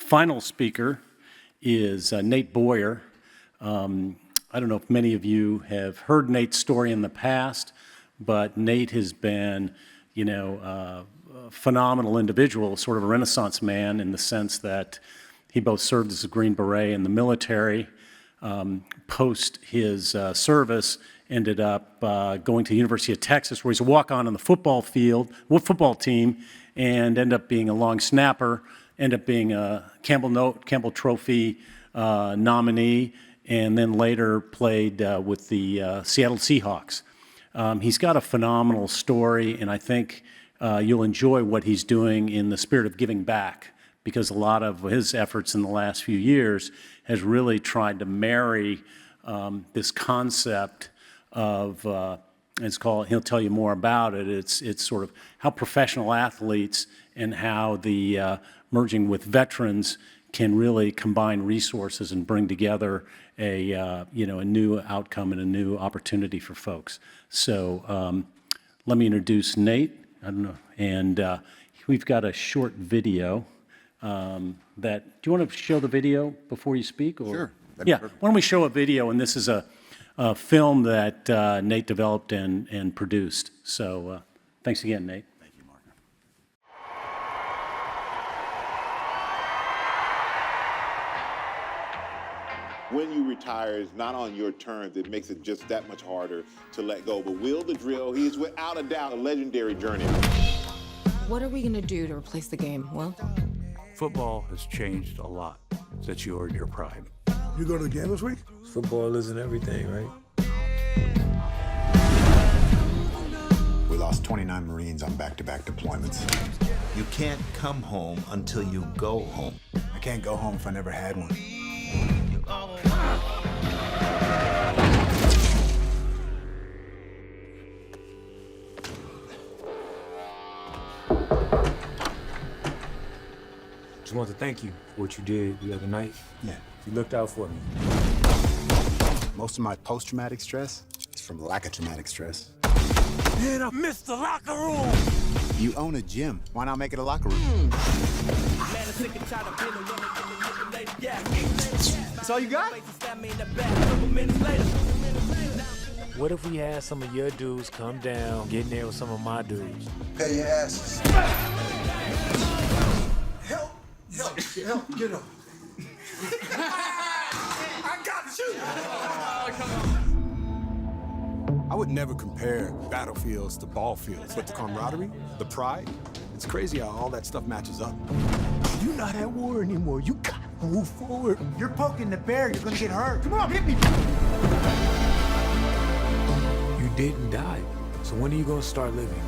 final speaker is Nate Boyer. I don't know if many of you have heard Nate's story in the past, but Nate has been, a phenomenal individual, sort of a Renaissance man in the sense that he both served as a Green Beret in the military, post his service, ended up going to the University of Texas, where he's a walk-on the football team, and ended up being a long snapper, ended up being a Campbell Trophy nominee, and then later played with the Seattle Seahawks. He's got a phenomenal story, and I think you'll enjoy what he's doing in the spirit of giving back, because a lot of his efforts in the last few years has really tried to marry this concept of, he'll tell you more about it, it's sort of how professional athletes and how the merging with veterans can really combine resources and bring together a new outcome and a new opportunity for folks. So let me introduce Nate. I don't know, and we've got a short video do you want to show the video before you speak? Or? Sure. Yeah, why don't we show a video, and this is a film that Nate developed and produced. So thanks again, Nate. Thank you, Mark. When you retire, it's not on your terms. It makes it just that much harder to let go. But Will the Drill, he is without a doubt a legendary journey. What are we going to do to replace the game, Will? Football has changed a lot since you earned your prime. You go to the game this week? Football isn't everything, right? We lost 29 Marines on back-to-back deployments. You can't come home until you go home. I can't go home if I never had one. Just want to thank you for what you did the other night. Yeah. You looked out for me. Most of my post-traumatic stress is from lack of traumatic stress. Man, I missed the locker room! You own a gym. Why not make it a locker room? That's all you got? What if we had some of your dudes come down, get in there with some of my dudes? Pay your asses. Help, get up. I got you! I would never compare battlefields to ball fields, but the camaraderie, the pride, it's crazy how all that stuff matches up. You're not at war anymore. You gotta move forward. You're poking the bear, you're gonna get hurt. Come on, hit me. You didn't die, so when are you gonna start living?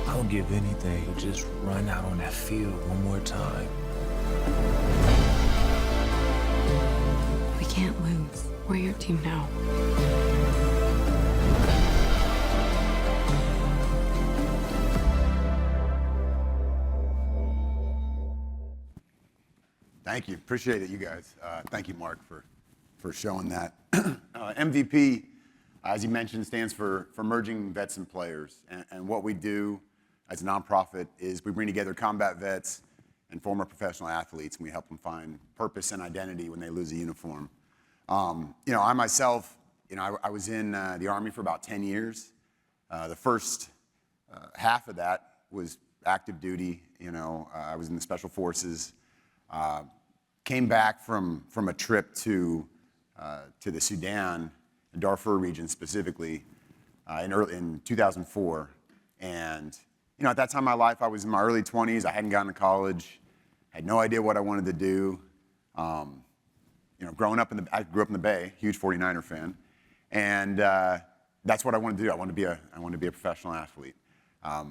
I don't give anything to just run out on that field one more time. We can't lose. We're your team now. Thank you. Appreciate it, you guys. Thank you, Mark, for showing that. MVP, as you mentioned, stands for Merging Vets and Players. And what we do as a nonprofit is we bring together combat vets and former professional athletes, and we help them find purpose and identity when they lose a uniform. I myself, I was in the Army for about 10 years. The first half of that was active duty. I was in the Special Forces. Came back from a trip to the Sudan, the Darfur region specifically, in 2004. And at that time in my life, I was in my early 20s. I hadn't gotten to college. Had no idea what I wanted to do. Growing up I grew up in the Bay, huge 49er fan, and that's what I wanted to do. I wanted to be a professional athlete. I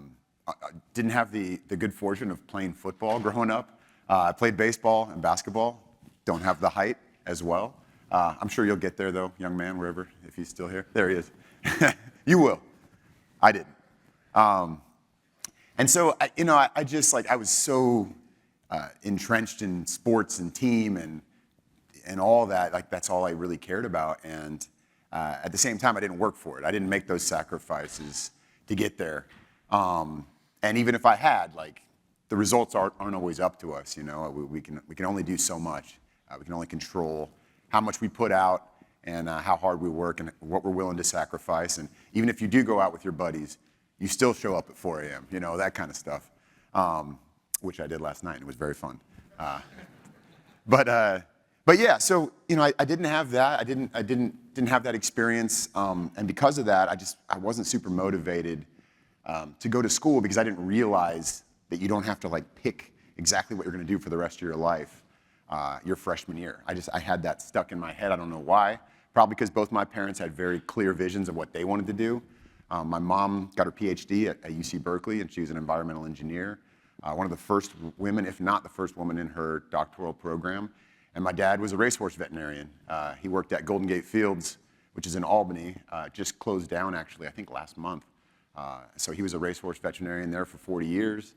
didn't have the good fortune of playing football growing up. I played baseball and basketball. Don't have the height as well. I'm sure you'll get there though, young man, wherever, if he's still here. There he is. You will. I didn't. And so, I was so entrenched in sports and team and all that. Like, that's all I really cared about. And at the same time, I didn't work for it. I didn't make those sacrifices to get there. And even if I had, the results aren't always up to us. We can only do so much. We can only control how much we put out and how hard we work and what we're willing to sacrifice. And even if you do go out with your buddies, you still show up at 4 a.m., that kind of stuff, which I did last night. It was very fun. But yeah, so I didn't have that. I didn't have that experience, and because of that, I wasn't super motivated to go to school because I didn't realize that you don't have to pick exactly what you're going to do for the rest of your life your freshman year. I had that stuck in my head. I don't know why. Probably because both my parents had very clear visions of what they wanted to do. My mom got her PhD at UC Berkeley, and she was an environmental engineer. One of the first women, if not the first woman, in her doctoral program. And my dad was a racehorse veterinarian. He worked at Golden Gate Fields, which is in Albany. Just closed down, actually, I think last month. So he was a racehorse veterinarian there for 40 years.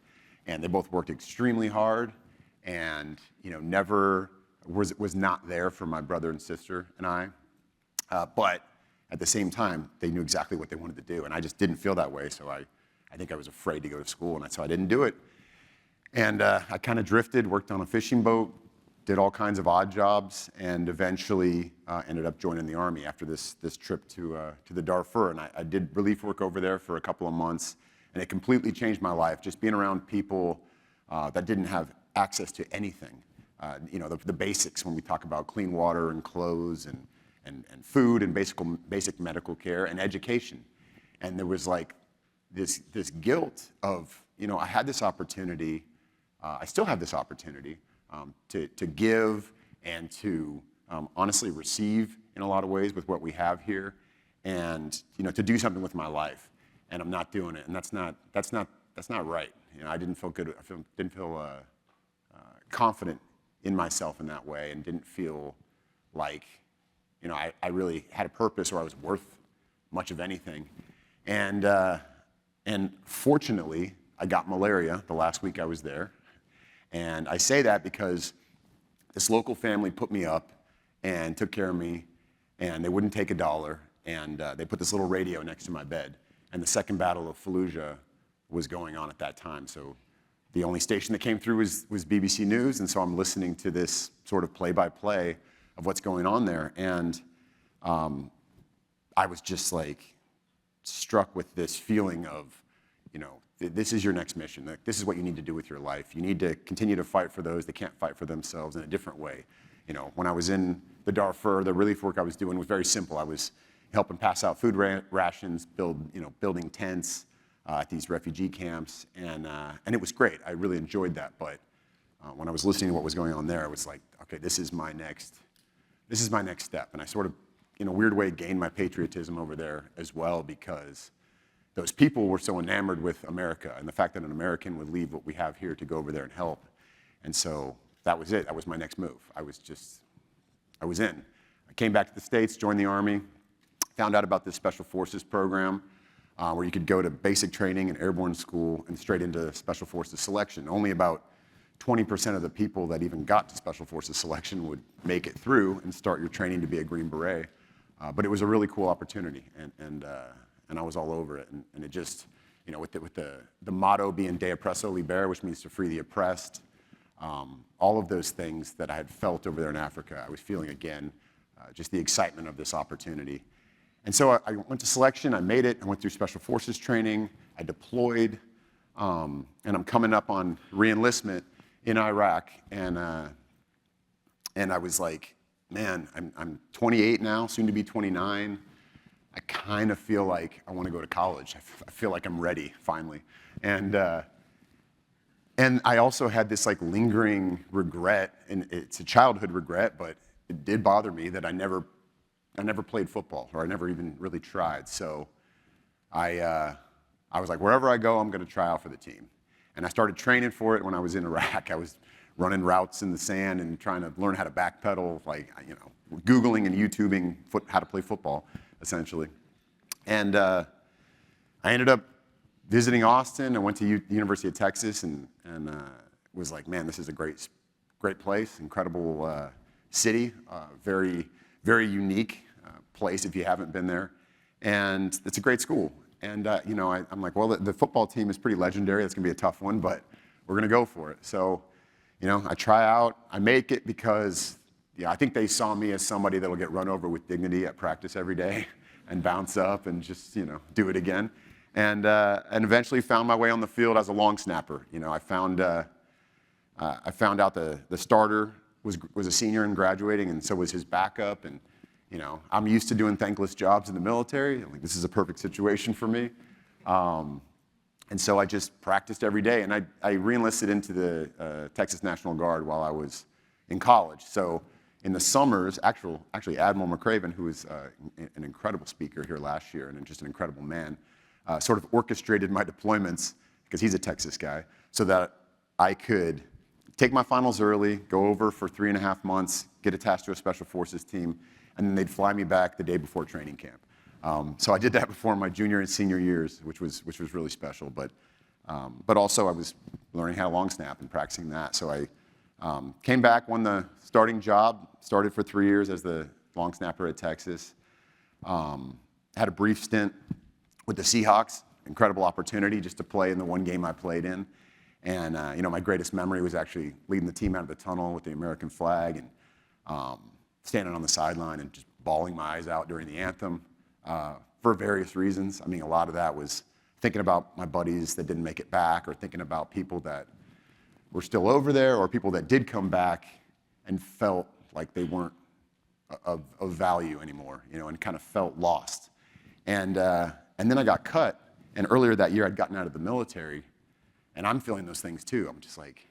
And they both worked extremely hard and never was not there for my brother and sister and I. But at the same time, they knew exactly what they wanted to do. And I just didn't feel that way. So I think I was afraid to go to school. And so I didn't do it. And I kind of drifted, worked on a fishing boat, did all kinds of odd jobs, and eventually ended up joining the Army after this trip to the Darfur. And I did relief work over there for a couple of months, and it completely changed my life, just being around people that didn't have access to anything. The basics when we talk about clean water and clothes and food and basic medical care and education. And there was this guilt of, I had this opportunity, I still have this opportunity, to give and to honestly receive in a lot of ways with what we have here, and to do something with my life, and I'm not doing it, and that's not right. I didn't feel good. Didn't feel confident in myself in that way, and didn't feel like I really had a purpose or I was worth much of anything, and fortunately I got malaria the last week I was there. And I say that because this local family put me up and took care of me, and they wouldn't take $1, and they put this little radio next to my bed. And the Second Battle of Fallujah was going on at that time. So the only station that came through was BBC News, and so I'm listening to this sort of play-by-play of what's going on there. And I was just struck with this feeling of, this is your next mission. This is what you need to do with your life. You need to continue to fight for those that can't fight for themselves in a different way. When I was in the the relief work I was doing was very simple. I was helping pass out food rations, building tents at these refugee camps, and it was great. I really enjoyed that. But when I was listening to what was going on there, I was like, okay, this is my next step. And I sort of, in a weird way, gained my patriotism over there as well, because those people were so enamored with America and the fact that an American would leave what we have here to go over there and help. And so that was it. That was my next move. I was in. I came back to the States, joined the Army, found out about this Special Forces program where you could go to basic training and airborne school and straight into Special Forces selection. Only about 20% of the people that even got to Special Forces selection would make it through and start your training to be a Green Beret. But it was a really cool opportunity, and I was all over it. And it just, with the motto being De Oppresso Libere, which means to free the oppressed, all of those things that I had felt over there in Africa, I was feeling again, just the excitement of this opportunity. And so I went to selection, I made it, I went through Special Forces training, I deployed, and I'm coming up on re-enlistment in Iraq, and I was like, man, I'm 28 now, soon to be 29. I kind of feel like I want to go to college. I feel like I'm ready, finally. And I also had this lingering regret, and it's a childhood regret, but it did bother me that I never played football, or I never even really tried. So I was like, wherever I go, I'm going to try out for the team. And I started training for it when I was in Iraq. I was running routes in the sand and trying to learn how to backpedal, Googling and YouTubing how to play football, essentially. And I ended up visiting Austin. I went to the University of Texas and was like, man, this is a great place, incredible city, very, very unique place if you haven't been there. And it's a great school. And I'm like, well, the football team is pretty legendary. It's going to be a tough one, but we're going to go for it. So, I try out, I make it because, I think they saw me as somebody that'll get run over with dignity at practice every day and bounce up and just, do it again. And eventually found my way on the field as a long snapper. I found out the starter was a senior and graduating, and so was his backup. And I'm used to doing thankless jobs in the military. I'm like, this is a perfect situation for me. And so I just practiced every day, and I re-enlisted into the Texas National Guard while I was in college. So in the summers, actually Admiral McCraven, who was an incredible speaker here last year and just an incredible man, sort of orchestrated my deployments, because he's a Texas guy, so that I could take my finals early, go over for 3.5 months, get attached to a special forces team, and then they'd fly me back the day before training camp. So I did that before my junior and senior years, which was really special. But also I was learning how to long snap and practicing that. So I came back, won the starting job, started for 3 years as the long snapper at Texas. Had a brief stint with the Seahawks, incredible opportunity just to play in the one game I played in. And my greatest memory was actually leading the team out of the tunnel with the American flag and standing on the sideline and just bawling my eyes out during the anthem for various reasons. I mean, a lot of that was thinking about my buddies that didn't make it back, or thinking about people that were still over there, or people that did come back and felt like they weren't of value anymore, and kind of felt lost. And then I got cut, and earlier that year I'd gotten out of the military, and I'm feeling those things too. I'm just like,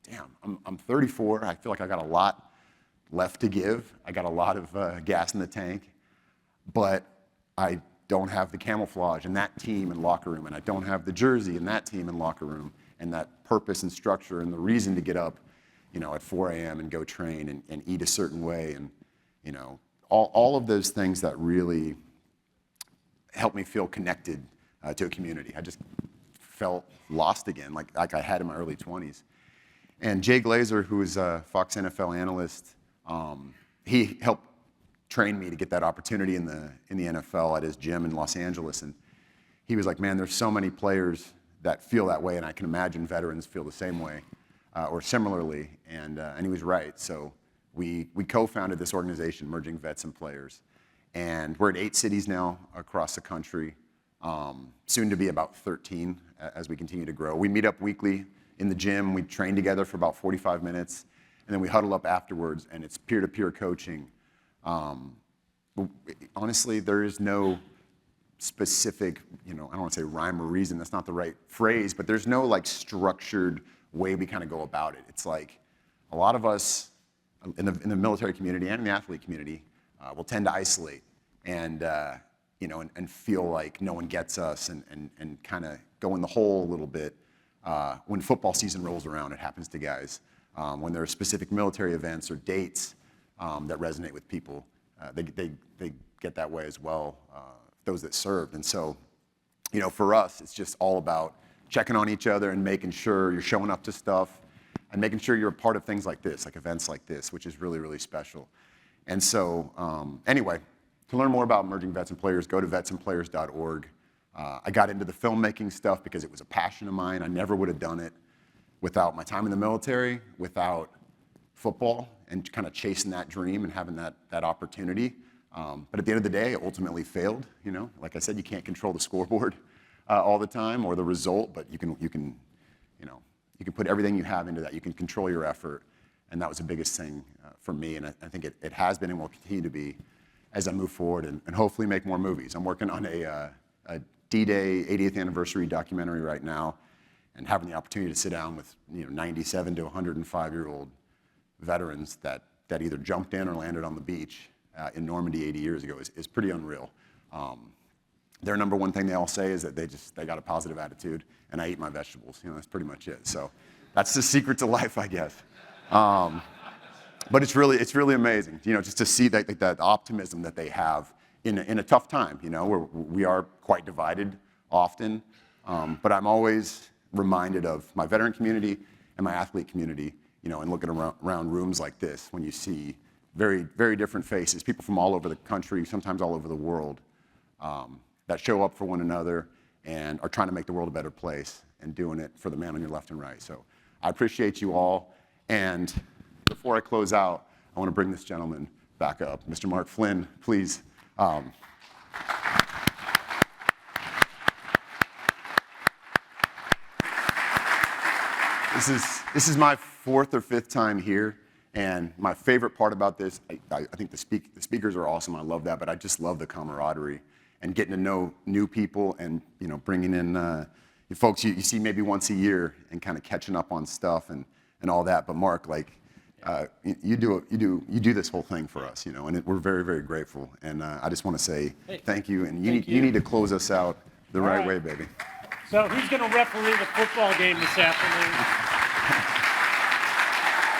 damn, I'm 34. I feel like I got a lot left to give. I got a lot of gas in the tank, but I don't have the camouflage in that team and locker room, and I don't have the jersey in that team and locker room, and that purpose and structure and the reason to get up, at 4 a.m. and go train and eat a certain way, and all of those things that really helped me feel connected to a community. I just felt lost again, like I had in my early 20s. And Jay Glazer, who is a Fox NFL analyst, he helped train me to get that opportunity in the NFL at his gym in Los Angeles. And he was like, man, there's so many players that feel that way, and I can imagine veterans feel the same way or similarly. And he was right. So we co-founded this organization, Merging Vets and Players. And we're in 8 cities now across the country, soon to be about 13 as we continue to grow. We meet up weekly in the gym. We train together for about 45 minutes, and then we huddle up afterwards, and it's peer-to-peer coaching. Honestly, there is no specific, I don't want to say rhyme or reason, that's not the right phrase, but there's no structured way we kind of go about it. It's like a lot of us in the military community and in the athlete community will tend to isolate and feel like no one gets us and kind of go in the hole a little bit. When football season rolls around, it happens to guys. When there are specific military events or dates that resonate with people, they get that way as well, those that served. And so, for us, it's just all about checking on each other and making sure you're showing up to stuff and making sure you're a part of things like this, like events like this, which is really, really special. And so, anyway, to learn more about Merging Vets and Players, go to vetsandplayers.org. I got into the filmmaking stuff because it was a passion of mine. I never would have done it without my time in the military, without football, and kind of chasing that dream and having that opportunity. But at the end of the day, it ultimately failed. Like I said, you can't control the scoreboard all the time or the result, but you can put everything you have into that. You can control your effort, and that was the biggest thing for me. And I think it has been and will continue to be as I move forward and hopefully make more movies. I'm working on a D-Day 80th anniversary documentary right now, and having the opportunity to sit down with 97 to 105-year-old veterans that either jumped in or landed on the beach in Normandy 80 years ago is pretty unreal. Their number one thing they all say is that they got a positive attitude, and I eat my vegetables. That's pretty much it. So that's the secret to life, I guess. But it's really amazing, just to see that optimism that they have in a tough time, where we are quite divided often. But I'm always reminded of my veteran community and my athlete community, and looking around rooms like this when you see very, very different faces, people from all over the country, sometimes all over the world, that show up for one another and are trying to make the world a better place and doing it for the man on your left and right. So I appreciate you all. And before I close out, I want to bring this gentleman back up. Mr. Mark Flynn, please. This is my 4th or 5th time here, and my favorite part about this, I think the speakers are awesome. I love that, but I just love the camaraderie and getting to know new people, and bringing in folks you see maybe once a year and kind of catching up on stuff and all that. But Mark, like you do this whole thing for us, and we're very, very grateful. And I just want to say thank you, and you need to close us out the right way, baby. So who's going to referee the football game this afternoon?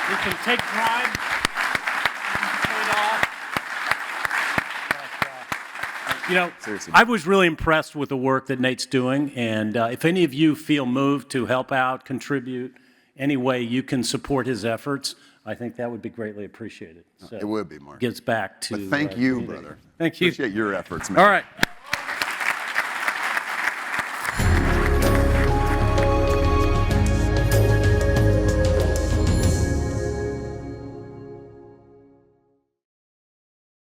We can take time. Seriously. I was really impressed with the work that Nate's doing, and if any of you feel moved to help out, contribute, any way you can support his efforts, I think that would be greatly appreciated. So It would be, Mark. gives back to. But thank you, community. brother. Thank you. Appreciate your efforts, man. All right.